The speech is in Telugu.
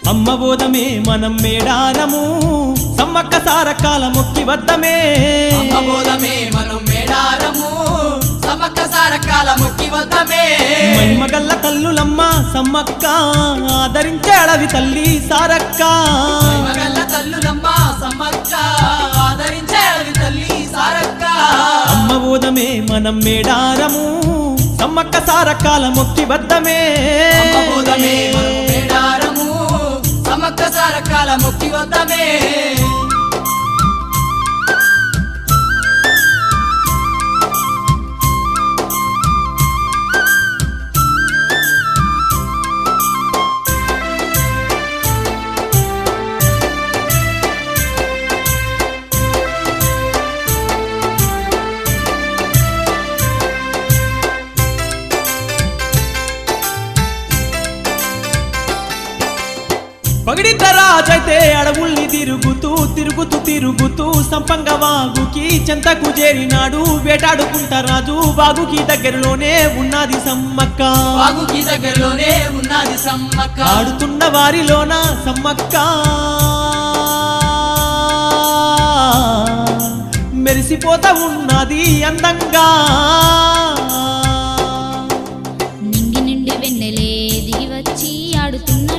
అమ్మ బోధమే మనం మేడారము సమ్మక్క సారకాల మొక్కి వద్దమే అమ్మ బోధమే మనం మేడారము సమ్మక్క సారకాల మొక్కి వద్దమే మహిమగల్ల తల్లులమ్మ సమ్మక్క ఆదరించే అడవి తల్లి సారక్క మగల్ల తల్లులమ్మ సమ్మక్క ఆదరించే అడవి తల్లి సారక్క అమ్మ బోధమే మనం మేడారము సమ్మక్క సారకాల మొక్కి వద్దమే అమ్మ బోధమే మనం మేడారము సమ్మక్క సారకాల మొక్కి వద్దమే పగిడిద్దరాజైతే అడవుల్ని తిరుగుతూ సంపంగ వాగుకి చెంతకు చేరినాడు వేటాడుకుంటా రాజు వాగుకి దగ్గరలోనే ఉన్నది సమ్మక్క వాగుకి దగ్గరలోనే ఉన్నది సమ్మక్క ఆడుతున్న వారిలోన సమ్మక్క మెరిసిపోతా ఉన్నది అందంగా నింగి నుండి వెన్నెలే దిగి వచ్చి ఆడుతున్న